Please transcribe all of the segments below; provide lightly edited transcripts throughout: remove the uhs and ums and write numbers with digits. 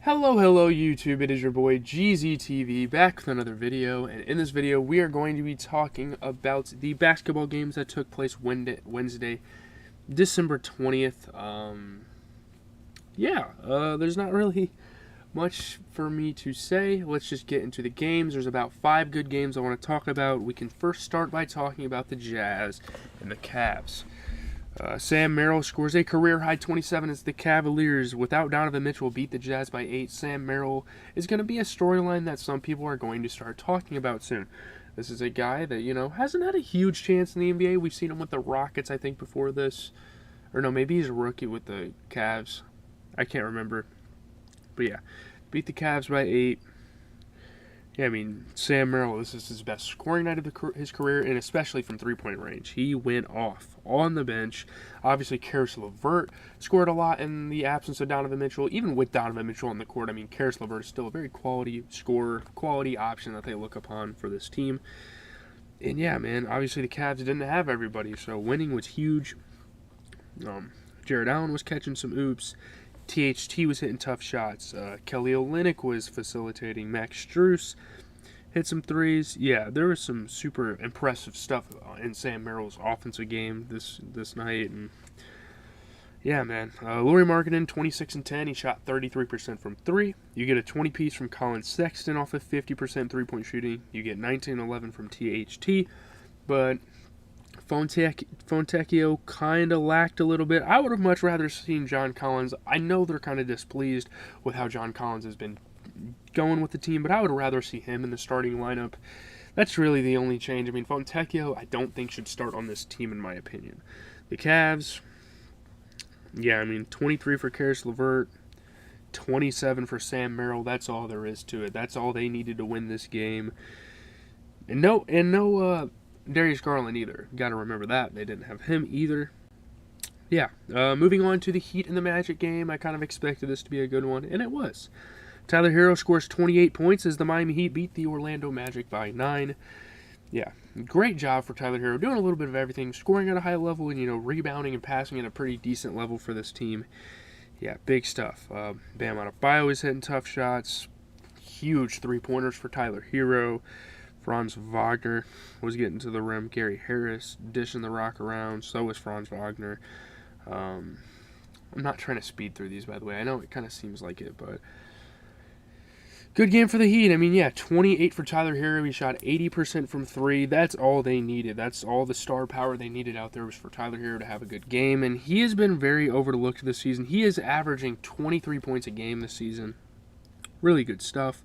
Hello YouTube, it is your boy GZTV back with another video, and in this video we are going to be talking about the basketball games that took place Wednesday, December 20th. There's not really much for me to say. Let's just get into the games. There's about 5 good games I want to talk about. We can first start by talking about the Jazz and the Cavs. Sam Merrill scores a career-high 27 as the Cavaliers, without Donovan Mitchell, beat the Jazz by 8. Sam Merrill is going to be a storyline that some people are going to start talking about soon. This is a guy that, hasn't had a huge chance in the NBA. We've seen him with the Rockets, I think, before this. Or no, maybe he's a rookie with the Cavs. I can't remember. But yeah, beat the Cavs by 8. Yeah, I mean, Sam Merrill, this is his best scoring night of his career, and especially from three-point range. He went off on the bench. Obviously, Caris LeVert scored a lot in the absence of Donovan Mitchell. Even with Donovan Mitchell on the court, I mean, Caris LeVert is still a very quality scorer, quality option that they look upon for this team. And yeah, man, obviously the Cavs didn't have everybody, so winning was huge. Jared Allen was catching some oops. THT was hitting tough shots. Kelly Olynyk was facilitating. Max Strus hit some threes. Yeah, there was some super impressive stuff in Sam Merrill's offensive game this night. And yeah, man, Lauri Markkanen 26 and 10. He shot 33% from 3. You get a 20 piece from Colin Sexton off of 50% 3-point shooting. You get 19-11 from THT, but Fontecchio kind of lacked a little bit. I would have much rather seen John Collins. I know they're kind of displeased with how John Collins has been going with the team, but I would rather see him in the starting lineup. That's really the only change. I mean, Fontecchio, I don't think should start on this team in my opinion. The Cavs, yeah, I mean, 23 for Caris LeVert, 27 for Sam Merrill. That's all there is to it. That's all they needed to win this game. And no Darius Garland either. Got to remember that. They didn't have him either. Yeah, moving on to the Heat and the Magic game. I kind of expected this to be a good one, and it was. Tyler Herro scores 28 points as the Miami Heat beat the Orlando Magic by 9. Yeah, great job for Tyler Herro, doing a little bit of everything, scoring at a high level and, rebounding and passing at a pretty decent level for this team. Yeah, big stuff. Bam Adebayo is hitting tough shots. Huge three-pointers for Tyler Herro. Franz Wagner was getting to the rim. Gary Harris dishing the rock around. So was Franz Wagner. I'm not trying to speed through these, by the way. I know it kind of seems like it, but good game for the Heat. I mean, yeah, 28 for Tyler Herro. He shot 80% from 3. That's all they needed. That's all the star power they needed out there was for Tyler Herro to have a good game. And he has been very overlooked this season. He is averaging 23 points a game this season. Really good stuff.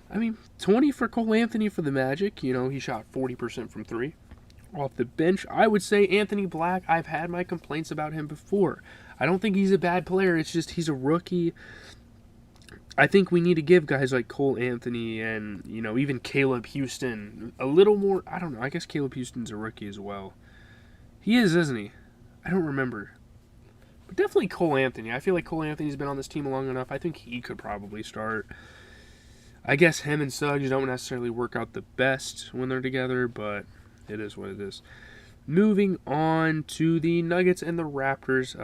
I mean, 20 for Cole Anthony for the Magic. He shot 40% from 3. Off the bench, I would say Anthony Black. I've had my complaints about him before. I don't think he's a bad player. It's just he's a rookie. I think we need to give guys like Cole Anthony and, even Caleb Houston a little more. I don't know. I guess Caleb Houston's a rookie as well. He is, isn't he? I don't remember. But definitely Cole Anthony. I feel like Cole Anthony's been on this team long enough. I think he could probably start. I guess him and Suggs don't necessarily work out the best when they're together, but it is what it is. Moving on to the Nuggets and the Raptors.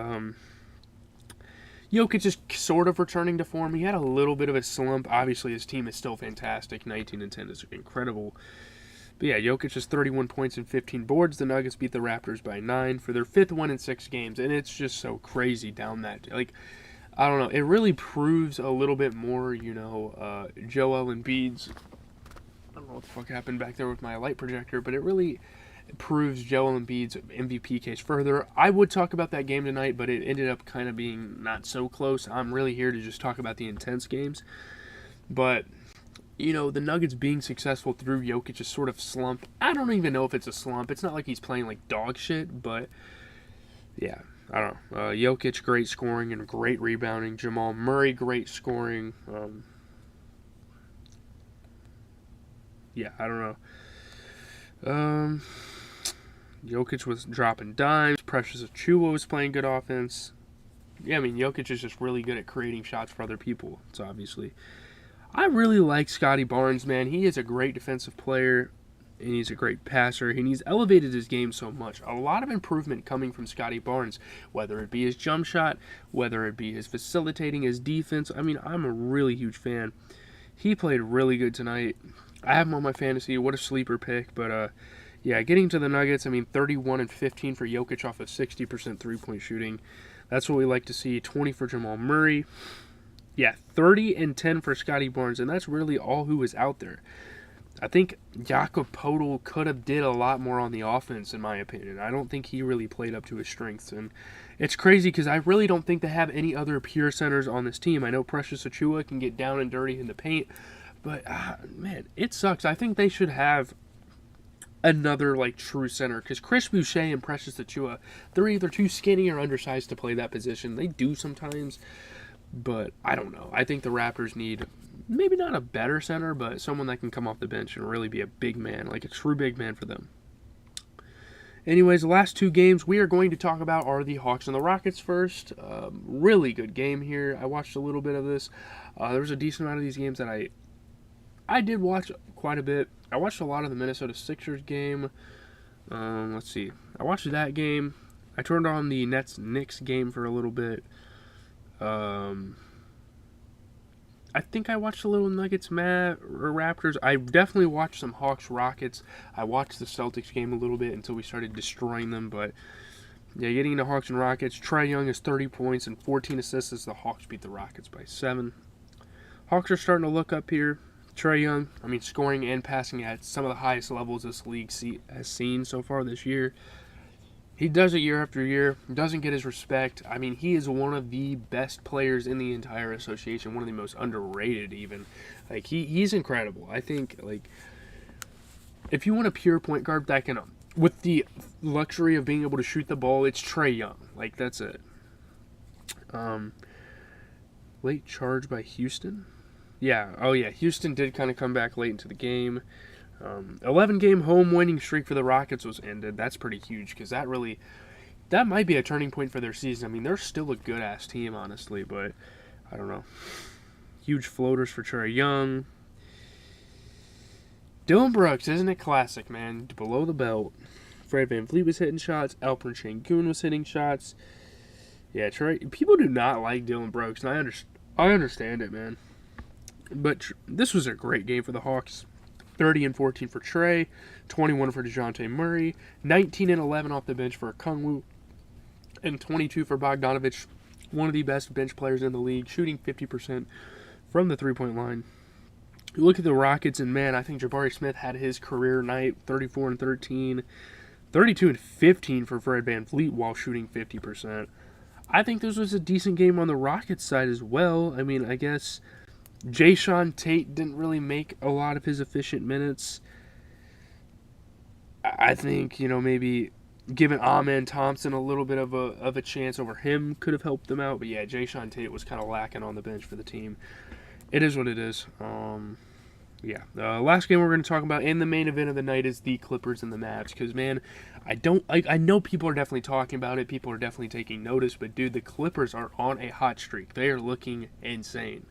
Jokic is sort of returning to form. He had a little bit of a slump. Obviously, his team is still fantastic. 19 and 10 is incredible. But yeah, Jokic has 31 points and 15 boards. The Nuggets beat the Raptors by 9 for their 5th win in 6 games, and it's just so crazy down that. I don't know. It really proves a little bit more, Joel Embiid's. I don't know what the fuck happened back there with my light projector, but it really proves Joel Embiid's MVP case further. I would talk about that game tonight, but it ended up kind of being not so close. I'm really here to just talk about the intense games. But, the Nuggets being successful through Jokic's sort of slump. I don't even know if it's a slump. It's not like he's playing like dog shit, but yeah. I don't know. Jokic, great scoring and great rebounding. Jamal Murray, great scoring. I don't know. Jokic was dropping dimes. Precious Achiuwa was playing good offense. Yeah, I mean, Jokic is just really good at creating shots for other people. So obviously, I really like Scotty Barnes, man. He is a great defensive player. and he's a great passer, and he's elevated his game so much. A lot of improvement coming from Scotty Barnes, whether it be his jump shot, whether it be his facilitating, his defense. I mean, I'm a really huge fan. He played really good tonight. I have him on my fantasy. What a sleeper pick, but yeah, getting to the Nuggets, I mean, 31 and 15 for Jokic off of 60% three-point shooting. That's what we like to see. 20 for Jamal Murray. Yeah, 30 and 10 for Scotty Barnes, and that's really all who was out there. I think Jakob Poeltl could have did a lot more on the offense, in my opinion. I don't think he really played up to his strengths, and it's crazy because I really don't think they have any other pure centers on this team. I know Precious Achiuwa can get down and dirty in the paint, but man, it sucks. I think they should have another like true center because Chris Boucher and Precious Achiuwa, they're either too skinny or undersized to play that position. They do sometimes, but I don't know. I think the Raptors need maybe not a better center, but someone that can come off the bench and really be a big man, like a true big man for them. Anyways, the last two games we are going to talk about are the Hawks and the Rockets first. Really good game here. I watched a little bit of this. There was a decent amount of these games that I did watch quite a bit. I watched a lot of the Minnesota Sixers game. Let's see. I watched that game. I turned on the Nets-Knicks game for a little bit. I think I watched a little Nuggets or Raptors. I definitely watched some Hawks Rockets. I watched the Celtics game a little bit until we started destroying them. But yeah, getting into Hawks and Rockets, Trae Young has 30 points and 14 assists as the Hawks beat the Rockets by 7. Hawks are starting to look up here. Trae Young, I mean, scoring and passing at some of the highest levels this league has seen so far this year. He does it year after year, doesn't get his respect. I mean, he is one of the best players in the entire association, one of the most underrated even. Like, he's incredible. I think, like, if you want a pure point guard that can, with the luxury of being able to shoot the ball, it's Trae Young. Like, that's it. Late charge by Houston? Yeah, oh yeah, Houston did kind of come back late into the game. 11-game home winning streak for the Rockets was ended. That's pretty huge because that might be a turning point for their season. I mean, they're still a good-ass team, honestly, but I don't know. Huge floaters for Trae Young. Dillon Brooks, isn't it classic, man? Below the belt. Fred VanVleet was hitting shots. Alperen Sengun was hitting shots. Yeah, people do not like Dillon Brooks, and I understand it, man. But this was a great game for the Hawks. 30 and 14 for Trae, 21 for DeJounte Murray, 19 and 11 off the bench for Okongwu, and 22 for Bogdanović, one of the best bench players in the league, shooting 50% from the three-point line. You look at the Rockets, and man, I think Jabari Smith had his career night, 34 and 13, 32 and 15 for Fred VanVleet while shooting 50%. I think this was a decent game on the Rockets side as well. I mean, I guess Jae'Sean Tate didn't really make a lot of his efficient minutes. I think, maybe giving Amen Thompson a little bit of a chance over him could have helped them out. But yeah, Jae'Sean Tate was kind of lacking on the bench for the team. It is what it is. Last game we're going to talk about in the main event of the night is the Clippers and the Mavs. Because, man, I know people are definitely talking about it. People are definitely taking notice. But, dude, the Clippers are on a hot streak. They are looking insane.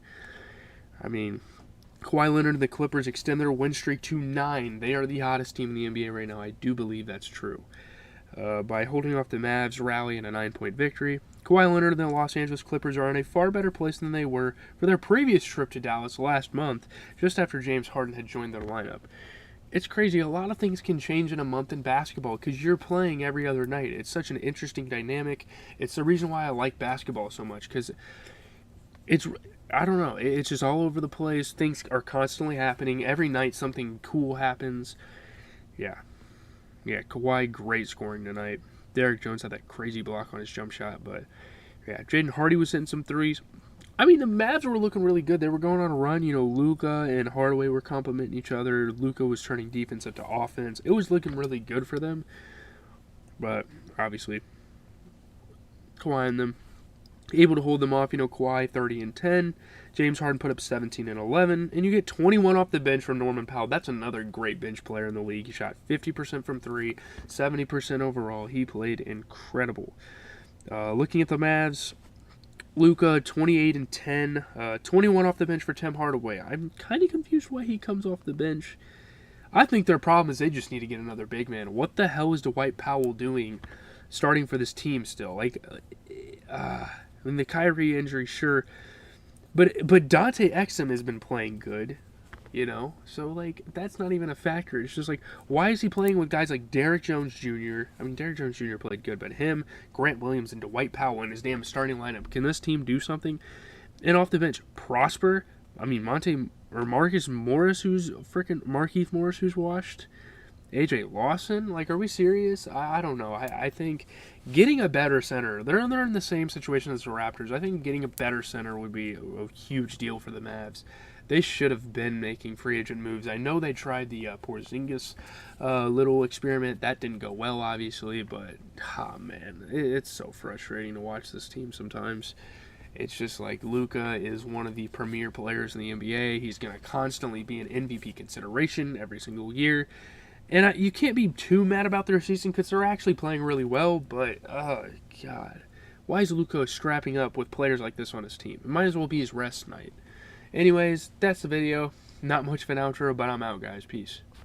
I mean, Kawhi Leonard and the Clippers extend their win streak to 9. They are the hottest team in the NBA right now. I do believe that's true. By holding off the Mavs rally in a 9-point victory, Kawhi Leonard and the Los Angeles Clippers are in a far better place than they were for their previous trip to Dallas last month, just after James Harden had joined their lineup. It's crazy. A lot of things can change in a month in basketball because you're playing every other night. It's such an interesting dynamic. It's the reason why I like basketball so much because I don't know. It's just all over the place. Things are constantly happening. Every night something cool happens. Yeah, Kawhi, great scoring tonight. Derrick Jones had that crazy block on his jump shot. But, yeah, Jaden Hardy was hitting some threes. I mean, the Mavs were looking really good. They were going on a run. Luka and Hardaway were complimenting each other. Luka was turning defense into offense. It was looking really good for them. But, obviously, Kawhi and them able to hold them off. Kawhi 30 and 10. James Harden put up 17 and 11. And you get 21 off the bench from Norman Powell. That's another great bench player in the league. He shot 50% from 3, 70% overall. He played incredible. Looking at the Mavs, Luka 28 and 10. 21 off the bench for Tim Hardaway. I'm kind of confused why he comes off the bench. I think their problem is they just need to get another big man. What the hell is Dwight Powell doing starting for this team still? Like, I mean, the Kyrie injury, sure. But Dante Exum has been playing good, you know? So, like, that's not even a factor. It's just like, why is he playing with guys like Derrick Jones Jr.? I mean, Derrick Jones Jr. played good, but him, Grant Williams, and Dwight Powell in his damn starting lineup. Can this team do something? And off the bench, Prosper? I mean, Marcus Morris, who's freaking Markeith Morris, who's washed? AJ Lawson? Like, are we serious? I don't know. I think getting a better center, they're in the same situation as the Raptors. I think getting a better center would be a huge deal for the Mavs. They should have been making free agent moves. I know they tried the Porzingis little experiment. That didn't go well, obviously, but, man, it's so frustrating to watch this team sometimes. It's just like Luka is one of the premier players in the NBA. He's going to constantly be an MVP consideration every single year. And you can't be too mad about their season because they're actually playing really well, but, oh, God. Why is Luka strapping up with players like this on his team? It might as well be his rest night. Anyways, that's the video. Not much of an outro, but I'm out, guys. Peace.